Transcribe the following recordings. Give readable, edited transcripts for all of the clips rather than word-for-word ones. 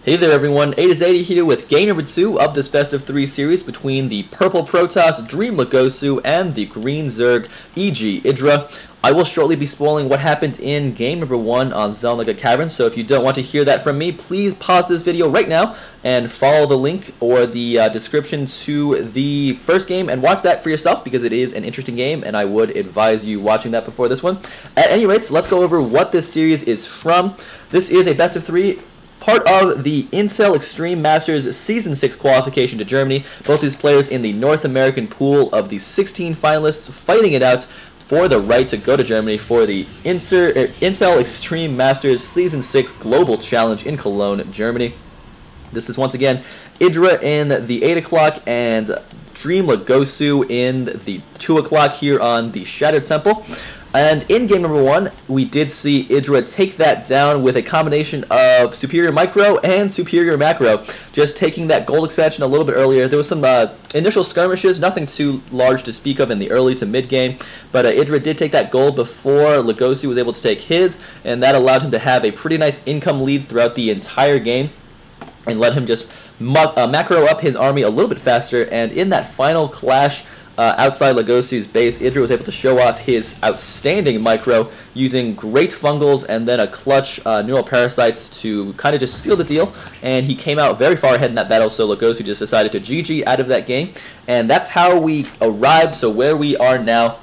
Hey there everyone, IdrA here with game number 2 of this best of 3 series between the purple Protoss Dream Legosu and the green Zerg EG IdrA. I will shortly be spoiling what happened in game number 1 on Zelnaga Cavern, so if you don't want to hear that from me, please pause this video right now and follow the link or the description to the first game and watch that for yourself because it is an interesting game and I would advise you watching that before this one. At any rate, let's go over what this series is from. This is a best of 3. Part of the Intel Extreme Masters Season 6 qualification to Germany. Both these players in the North American pool of the 16 finalists fighting it out for the right to go to Germany for the Intel Extreme Masters Season 6 Global Challenge in Cologne, Germany. This is once again IdrA in the 8 o'clock and Dream Legosu in the 2 o'clock here on the Shattered Temple. And in game number 1, we did see IdrA take that down with a combination of superior micro and superior macro, just taking that gold expansion a little bit earlier. There was some initial skirmishes, nothing too large to speak of in the early to mid game, but IdrA did take that gold before Legosu was able to take his, and that allowed him to have a pretty nice income lead throughout the entire game and let him just macro up his army a little bit faster. And in that final clash outside Legosu's base, IdrA was able to show off his outstanding micro using great fungals and then a clutch neural parasites to kind of just steal the deal, and he came out very far ahead in that battle, so Legosu just decided to GG out of that game, and that's how we arrived. So where we are now,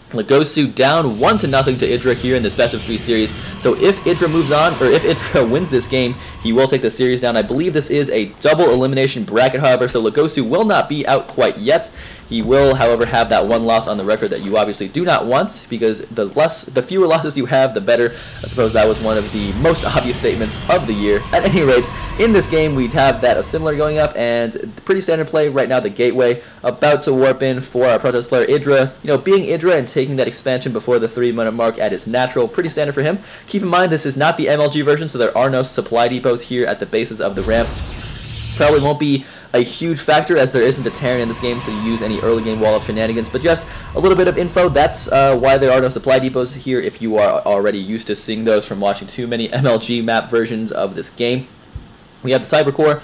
Legosu down 1-0 to IdrA here in this best of 3 series. So if IdrA moves on, or if IdrA wins this game, he will take the series down. I believe this is a double elimination bracket, however, so Legosu will not be out quite yet. He will, however, have that one loss on the record that you obviously do not want, because the fewer losses you have, the better. I suppose that was one of the most obvious statements of the year. At any rate, in this game, we'd have that Assimilar going up, and pretty standard play right now, the Gateway, about to warp in for our Protoss player IdrA. You know, being IdrA and taking that expansion before the 3-minute mark at his natural, pretty standard for him. Keep in mind, this is not the MLG version, so there are no supply depots here at the bases of the ramps. Probably won't be a huge factor as there isn't a Terran in this game to use any early game wall of shenanigans, but just a little bit of info. That's why there are no supply depots here if you are already used to seeing those from watching too many MLG map versions of this game. We have the Cyber Core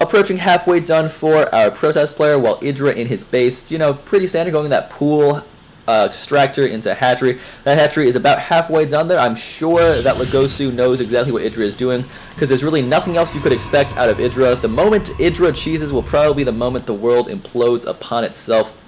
approaching halfway done for our Protoss player, while IdrA in his base, you know, pretty standard, going that pool extractor into hatchery. That hatchery is about halfway done there. I'm sure that Legosu knows exactly what IdrA is doing, because there's really nothing else you could expect out of IdrA. The moment IdrA cheeses will probably be the moment the world implodes upon itself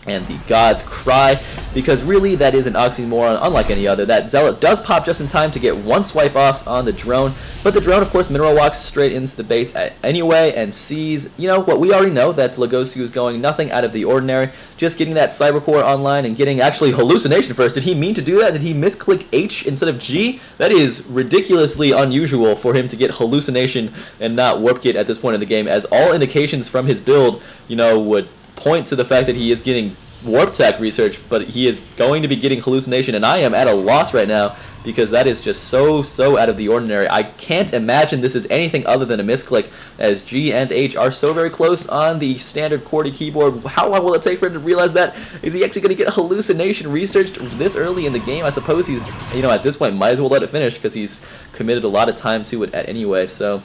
and the gods cry, because really that is an oxymoron unlike any other. That Zealot does pop just in time to get one swipe off on the drone, but the drone, of course, mineral walks straight into the base anyway and sees, you know, what we already know, that Legosu is going nothing out of the ordinary, just getting that Cyber Core online and getting actually hallucination first. Did he mean to do that? Did he misclick H instead of G? That is ridiculously unusual for him to get hallucination and not warp gate at this point in the game, as all indications from his build, you know, would point to the fact that he is getting warp tech research, but he is going to be getting hallucination, and I am at a loss right now because that is just so out of the ordinary. I can't imagine this is anything other than a misclick, as G and H are so very close on the standard QWERTY keyboard. How long will it take for him to realize that? Is he actually going to get hallucination researched this early in the game? I suppose he's, you know, at this point might as well let it finish because he's committed a lot of time to it anyway, so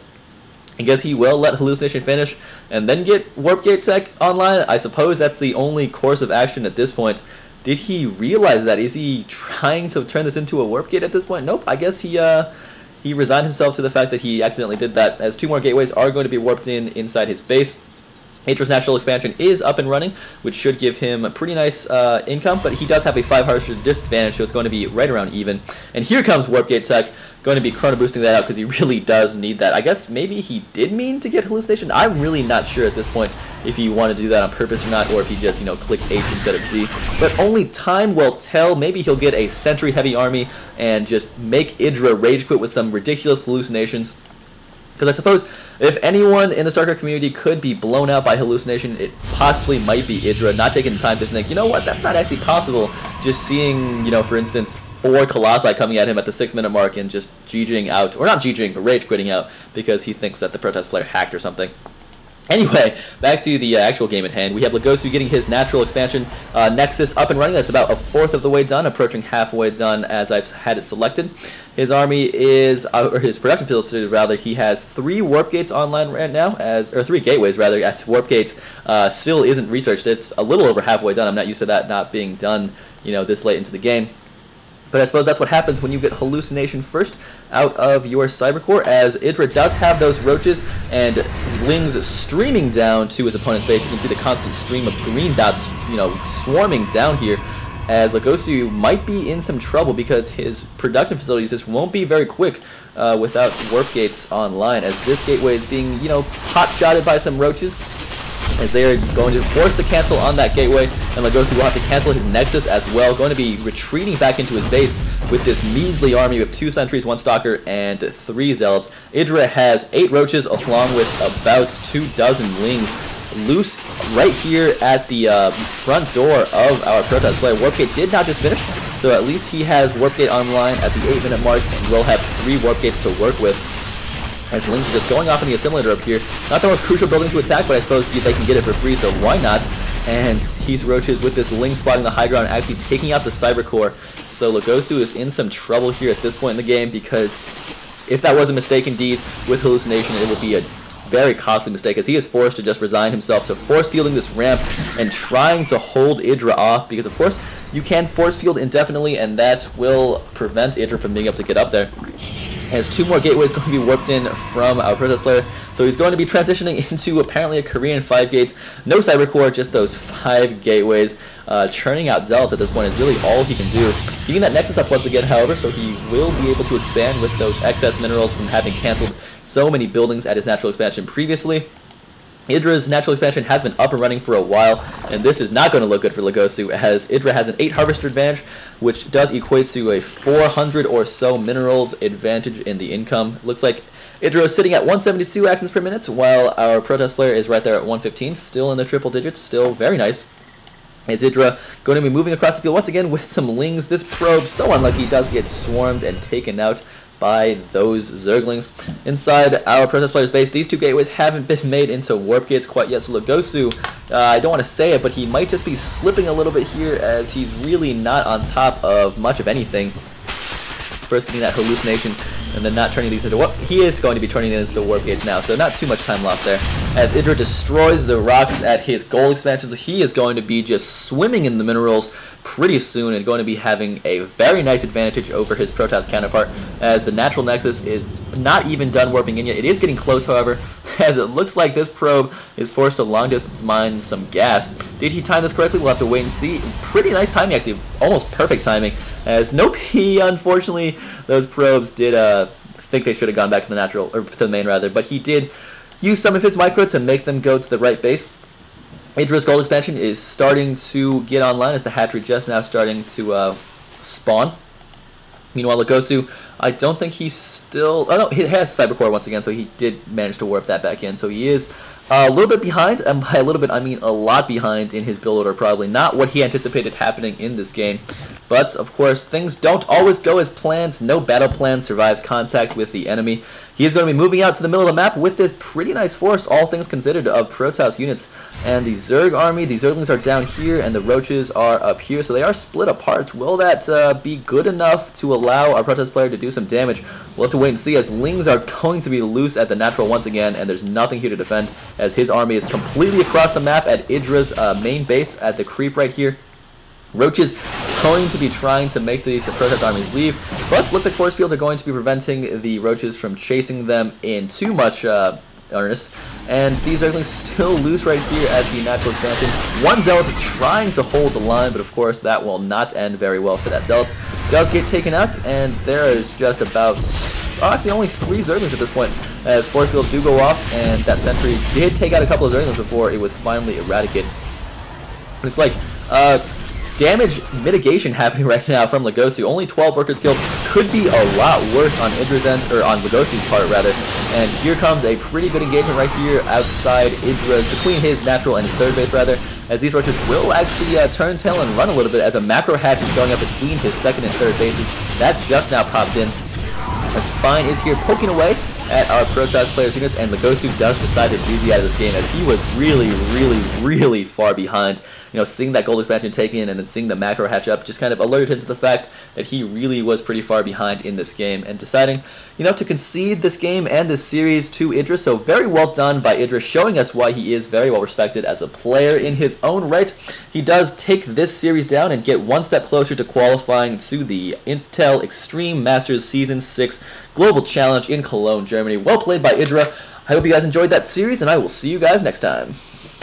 I guess he will let hallucination finish and then get warp gate tech online. I suppose that's the only course of action at this point. Did he realize that? Is he trying to turn this into a warp gate at this point? Nope. I guess he resigned himself to the fact that he accidentally did that, as 2 more gateways are going to be warped inside his base. IdrA's natural expansion is up and running, which should give him a pretty nice income, but he does have a 500 disadvantage, so it's going to be right around even. And here comes warp gate tech, going to be chrono boosting that out because he really does need that. I guess maybe he did mean to get hallucination. I'm really not sure at this point if he wanted to do that on purpose or not, or if he just, you know, clicked H instead of G. But only time will tell. Maybe he'll get a sentry heavy army and just make IdrA rage quit with some ridiculous hallucinations. Because I suppose if anyone in the StarCraft community could be blown out by hallucination, it possibly might be IdrA, not taking the time to think, you know what, that's not actually possible. Just seeing, you know, for instance, 4 Colossi coming at him at the 6-minute mark and just GGing out, or not GGing, but rage quitting out because he thinks that the Protoss player hacked or something. Anyway, back to the actual game at hand. We have Legosu getting his natural expansion Nexus up and running. That's about a fourth of the way done, approaching halfway done as I've had it selected. His army is, or his production facility rather, he has 3 warp gates online right now, or 3 gateways rather, as warp gates still isn't researched. It's a little over halfway done. I'm not used to that not being done, this late into the game. But I suppose that's what happens when you get hallucination first out of your Cybercore, as IdrA does have those roaches and lings streaming down to his opponent's base. You can see the constant stream of green dots, swarming down here, as Legosu might be in some trouble because his production facilities just won't be very quick without warp gates online, as this gateway is being, pot-shotted by some roaches, as they are going to force the cancel on that gateway, and Legosu will have to cancel his Nexus as well, going to be retreating back into his base with this measly army of 2 sentries, 1 stalker, and 3 zealots. IdrA has 8 roaches along with about 24 lings loose right here at the front door of our Protoss player. Warpgate did not just finish, so at least he has Warpgate online at the 8-minute mark and will have 3 Warpgates to work with. As lings are just going off in the assimilator up here. Not the most crucial building to attack, but I suppose they can get it for free, so why not? And these roaches with this ling spotting the high ground actually taking out the Cybercore. So Legosu is in some trouble here at this point in the game, because if that was a mistake indeed with hallucination, it will be a very costly mistake, as he is forced to just resign himself to force fielding this ramp and trying to hold IdrA off, because of course you can force field indefinitely and that will prevent IdrA from being able to get up there. Has 2 more gateways going to be warped in from our Protoss player, so he's going to be transitioning into apparently a Korean 5 gates. No Cybercore, just those 5 gateways. Churning out Zealots at this point is really all he can do. Getting that Nexus up once again, however, so he will be able to expand with those excess minerals from having cancelled so many buildings at his natural expansion previously. IdrA's natural expansion has been up and running for a while, and this is not going to look good for Legosu, as IdrA has an 8 harvester advantage, which does equate to a 400 or so minerals advantage in the income. Looks like IdrA is sitting at 172 actions per minute, while our Protoss player is right there at 115, still in the triple digits, still very nice. Is IdrA going to be moving across the field once again with some lings? This probe, so unlucky, does get swarmed and taken out by those Zerglings. Inside our Protoss player's base, these 2 gateways haven't been made into warp gates quite yet, so Legosu, I don't want to say it, but he might just be slipping a little bit here, as he's really not on top of much of anything. First getting that hallucination, and then not turning these into warp. He is going to be turning these into warp gates now, so not too much time lost there. As IdrA destroys the rocks at his gold expansion, so he is going to be just swimming in the minerals pretty soon and going to be having a very nice advantage over his Protoss counterpart, as the natural Nexus is not even done warping in yet. It is getting close, however, as it looks like this probe is forced to long distance mine some gas. Did he time this correctly? We'll have to wait and see. Pretty nice timing, actually, almost perfect timing, as nope, unfortunately those probes did think they should have gone back to the natural, or to the main rather, but he did use some of his micro to make them go to the right base. IdrA's gold expansion is starting to get online, as the hatchery just now starting to spawn. Meanwhile, Legosu, I don't think he's still... Oh no, he has Cybercore once again, so he did manage to warp that back in. So he is a little bit behind, and by a little bit I mean a lot behind in his build order, probably. Not what he anticipated happening in this game. But, of course, things don't always go as planned. No battle plan survives contact with the enemy. He is going to be moving out to the middle of the map with this pretty nice force, all things considered, of Protoss units. And the Zerg army, the Zerglings are down here, and the Roaches are up here, so they are split apart. Will that be good enough to allow our Protoss player to do some damage? We'll have to wait and see, as lings are going to be loose at the natural once again, and there's nothing here to defend, as his army is completely across the map at IdrA's main base at the creep right here. Roaches going to be trying to make these Protoss armies leave, but looks like force fields are going to be preventing the Roaches from chasing them in too much earnest. And these Zerglings still loose right here at the natural expansion. One Zealot trying to hold the line, but of course that will not end very well for that Zealot. Does get taken out, and there is just about... actually only 3 Zerglings at this point, as force fields do go off, and that sentry did take out a couple of Zerglings before it was finally eradicated. But it's like... damage mitigation happening right now from Legosu. Only 12 workers killed. Could be a lot worse on IdrA's end, or on Legosu's part rather. And here comes a pretty good engagement right here outside IdrA's, between his natural and his third base rather, as these Roaches will actually turn tail and run a little bit, as a macro hatch is going up between his second and third bases. That just now popped in. A spine is here poking away, at our Protoss players' units, and Legosu does decide to GG out of this game as he was really far behind. You know, seeing that gold expansion taken and then seeing the macro hatch up just kind of alerted him to the fact that he really was pretty far behind in this game, and deciding, you know, to concede this game and this series to IdrA. So very well done by IdrA, showing us why he is very well respected as a player in his own right. He does take this series down and get one step closer to qualifying to the Intel Extreme Masters Season 6 Global Challenge in Cologne, Germany. Well played by IdrA. I hope you guys enjoyed that series, and I will see you guys next time.